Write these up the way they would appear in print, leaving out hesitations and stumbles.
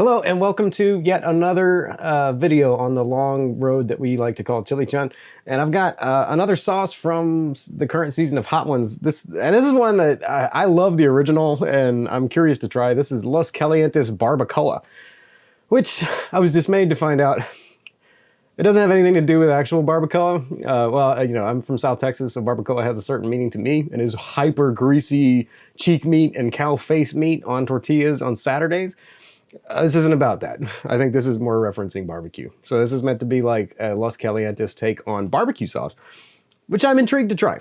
Hello and welcome to yet another video on the long road that we like to call Chili Chunn. And I've got another sauce from the current season of Hot Ones. This is one that I love the original and I'm curious to try. This is Los Calientes Barbacoa, which I was dismayed to find out it doesn't have anything to do with actual barbacoa. Well, you know, I'm from South Texas, so barbacoa has a certain meaning to me. It is hyper greasy cheek meat and cow face meat on tortillas on Saturdays. This isn't about that. I think this is more referencing barbecue. So this is meant to be like a Los Calientes take on barbecue sauce, which I'm intrigued to try.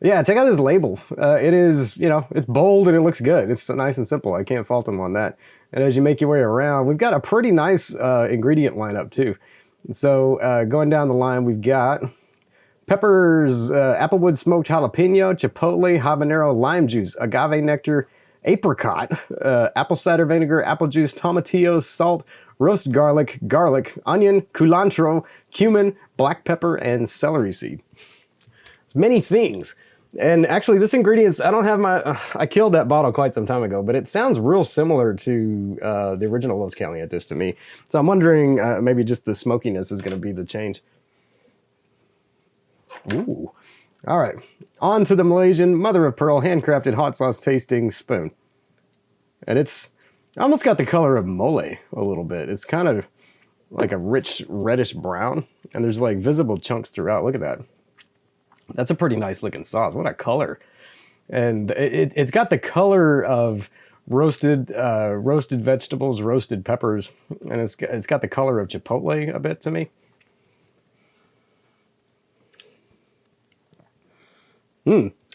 Yeah, check out this label. It is, you know, it's bold and it looks good. It's nice and simple. I can't fault them on that. And as you make your way around, we've got a pretty nice ingredient lineup too. So going down the line, we've got peppers, applewood smoked jalapeno, chipotle, habanero, lime juice, agave nectar, apricot, apple cider vinegar, apple juice, tomatillos, salt, roast garlic, onion, culantro, cumin, black pepper, and celery seed. Many things. And actually this ingredients, I don't have my, I killed that bottle quite some time ago, but it sounds real similar to the original Los Calientes to me. So I'm wondering maybe just the smokiness is going to be the change. Ooh. All right, on to the Malaysian mother of pearl handcrafted hot sauce tasting spoon. And it's almost got the color of mole a little bit. It's kind of like a rich reddish brown and there's like visible chunks throughout. Look at that. That's a pretty nice looking sauce. What a color. And it's got the color of roasted vegetables, roasted peppers, and it's got the color of chipotle a bit to me.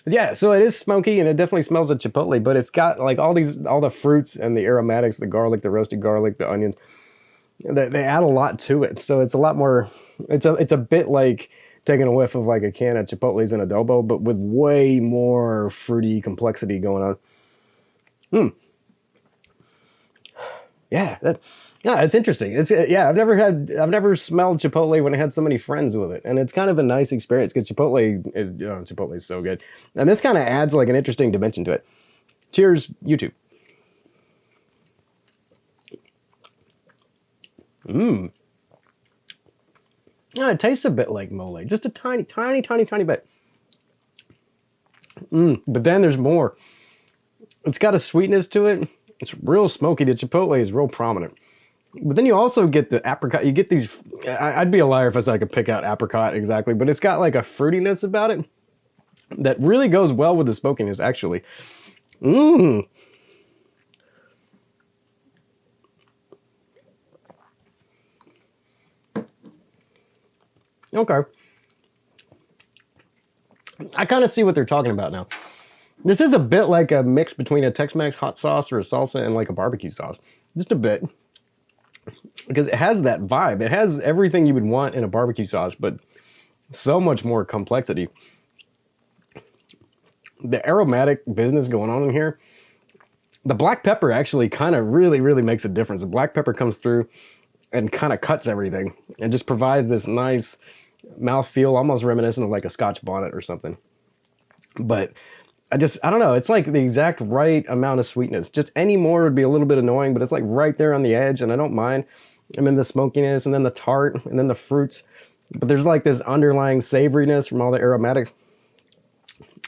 Yeah, so it is smoky and it definitely smells of chipotle, but it's got like all the fruits and the aromatics, the garlic, the roasted garlic, the onions. They add a lot to it. So it's a lot more, it's a bit like taking a whiff of like a can of chipotles and adobo, but with way more fruity complexity going on. Yeah, it's interesting. Yeah, I've never smelled chipotle when I had so many friends with it, and it's kind of a nice experience because chipotle is so good, and this kind of adds like an interesting dimension to it. Cheers, YouTube. Yeah, it tastes a bit like mole, just a tiny bit. But then there's more. It's got a sweetness to it. It's real smoky. The chipotle is real prominent. But then you also get the apricot. You get these, I'd be a liar if I said I could pick out apricot exactly, but it's got like a fruitiness about it that really goes well with the smokiness, actually. Okay. I kind of see what they're talking about now. This is a bit like a mix between a Tex-Mex hot sauce or a salsa and like a barbecue sauce. Just a bit. Because it has that vibe. It has everything you would want in a barbecue sauce, but so much more complexity. The aromatic business going on in here. The black pepper actually kind of really makes a difference. The black pepper comes through and kind of cuts everything. And just provides this nice mouthfeel, almost reminiscent of like a Scotch bonnet or something. But I don't know, it's like the exact right amount of sweetness. Just any more would be a little bit annoying, but it's like right there on the edge and I don't mind. And then the smokiness and then the tart and then the fruits. But there's like this underlying savoriness from all the aromatics.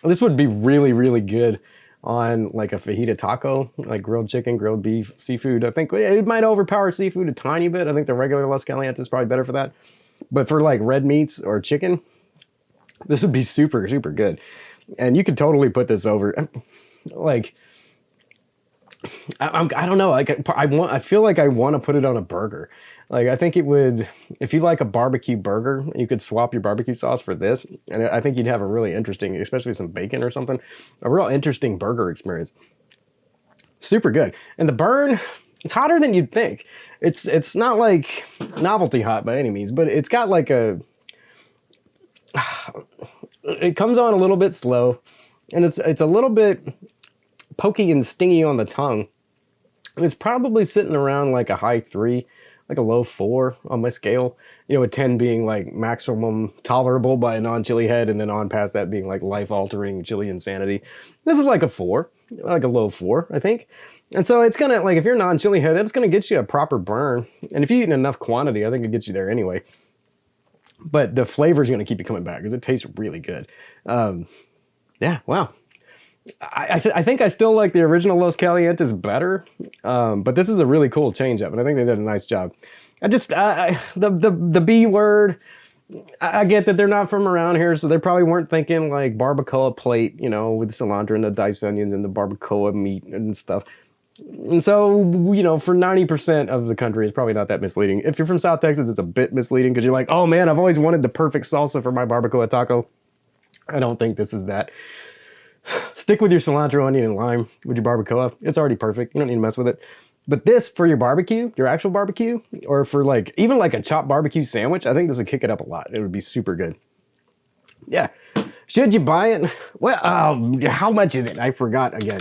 This would be really good on like a fajita taco, like grilled chicken, grilled beef, seafood. I think it might overpower seafood a tiny bit. I think the regular Los Calientes is probably better for that. But for like red meats or chicken, this would be super good. And you could totally put this over, like, I don't know, like I feel like I want to put it on a burger. Like I think it would, if you like a barbecue burger, you could swap your barbecue sauce for this, and I think you'd have a really interesting, especially some bacon or something, a real interesting burger experience. Super good, and the burn, it's hotter than you'd think. It's not like novelty hot by any means, but it's got like a. It comes on a little bit slow, and it's a little bit pokey and stingy on the tongue. And it's probably sitting around like a high 3 like a low 4 on my scale. You know, with 10 being like maximum tolerable by a non-chili head, and then on past that being like life-altering chili insanity. This is like a 4, like a low 4, I think. And so it's gonna, like, if you're a non-chili head, it's gonna get you a proper burn. And if you eat in enough quantity, I think it gets you there anyway. But the flavor is gonna keep you coming back because it tastes really good. Yeah, wow. I think I still like the original Los Calientes better, but this is a really cool change up, and I think they did a nice job. The B word, I get that they're not from around here, so they probably weren't thinking like barbacoa plate, you know, with cilantro and the diced onions and the barbacoa meat and stuff. And so, you know, for 90% of the country, it's probably not that misleading. If you're from South Texas, it's a bit misleading because you're like, oh man, I've always wanted the perfect salsa for my barbacoa taco. I don't think this is that. Stick with your cilantro, onion, and lime with your barbacoa. It's already perfect. You don't need to mess with it. But this, for your barbecue, your actual barbecue, or for like, even like a chopped barbecue sandwich, I think this would kick it up a lot. It would be super good. Yeah. Should you buy it? Well, how much is it? I forgot again.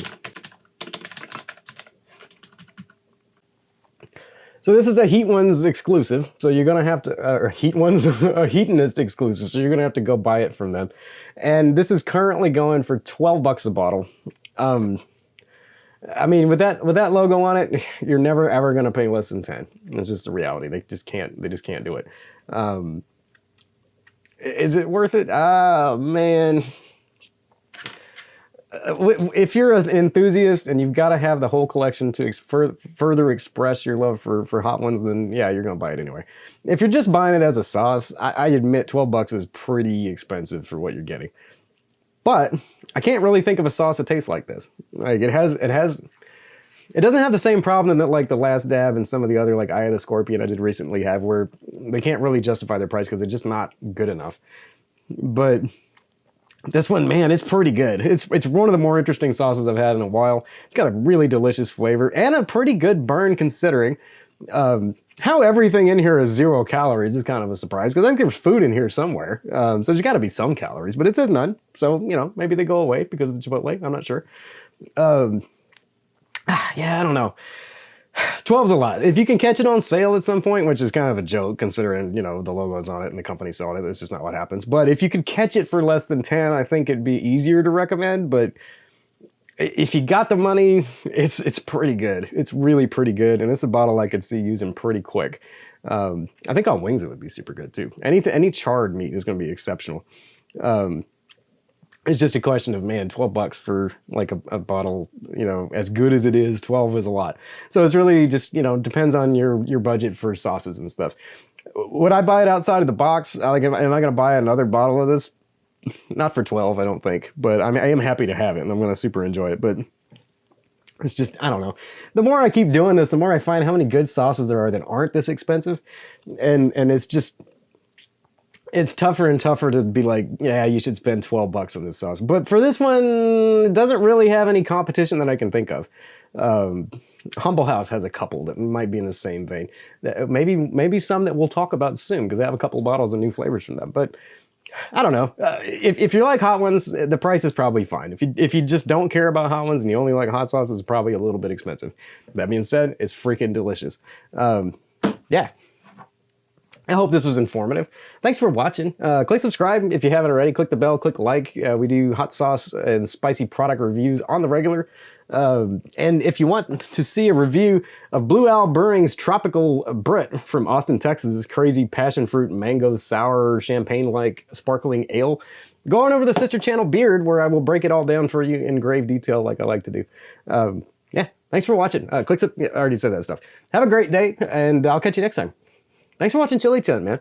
So this is a Heatonist exclusive. So you're going to have to, or a Heatonist exclusive. So you're going to have to go buy it from them. And this is currently going for $12 a bottle. I mean, with that logo on it, you're never ever going to pay less than 10. It's just the reality. They just can't do it. Is it worth it? Oh, man. If you're an enthusiast and you've got to have the whole collection to further express your love for hot ones, then yeah, you're going to buy it anyway. If you're just buying it as a sauce, I admit $12 is pretty expensive for what you're getting. But I can't really think of a sauce that tastes like this. Like it doesn't have the same problem that like the Last Dab and some of the other like Eye of the Scorpion I did recently have, where they can't really justify their price because they're just not good enough. But this one, man, it's pretty good. It's one of the more interesting sauces I've had in a while. It's got a really delicious flavor and a pretty good burn considering. How everything in here is 0 calories is kind of a surprise, because I think there's food in here somewhere. So there's got to be some calories, but it says none. So, you know, maybe they go away because of the chipotle. I'm not sure. Yeah, I don't know. 12's a lot. If you can catch it on sale at some point, which is kind of a joke considering, you know, the logo's on it and the company selling it, that's just not what happens. But if you could catch it for less than 10, I think it'd be easier to recommend. But if you got the money, it's pretty good. It's really pretty good. And it's a bottle I could see using pretty quick. I think on wings it would be super good too. Any charred meat is going to be exceptional. It's just a question of, man, $12 for like a bottle, you know, as good as it is, 12 is a lot. So it's really just, you know, depends on your budget for sauces and stuff. Would I buy it outside of the box? Like, am I going to buy another bottle of this? Not for 12, I don't think. But I mean, I am happy to have it and I'm going to super enjoy it. But it's just, I don't know. The more I keep doing this, the more I find how many good sauces there are that aren't this expensive. And it's just, it's tougher and tougher to be like, yeah, you should spend $12 on this sauce. But for this one, it doesn't really have any competition that I can think of. Humble House has a couple that might be in the same vein. Maybe some that we'll talk about soon, because they have a couple of bottles of new flavors from them. But I don't know. If you like hot ones, the price is probably fine. If you just don't care about hot ones and you only like hot sauce, it's probably a little bit expensive. That being said, it's freaking delicious. Yeah. I hope this was informative. Thanks for watching. Click subscribe if you haven't already. Click the bell, click like. We do hot sauce and spicy product reviews on the regular. And if you want to see a review of Blue Owl Brewing's Tropical Brett from Austin, Texas, crazy passion fruit, mango, sour, champagne-like sparkling ale, go on over to the sister channel Beard, where I will break it all down for you in grave detail like I like to do. Yeah, thanks for watching. I already said that stuff. Have a great day, and I'll catch you next time. Thanks for watching Chili Chunn, man.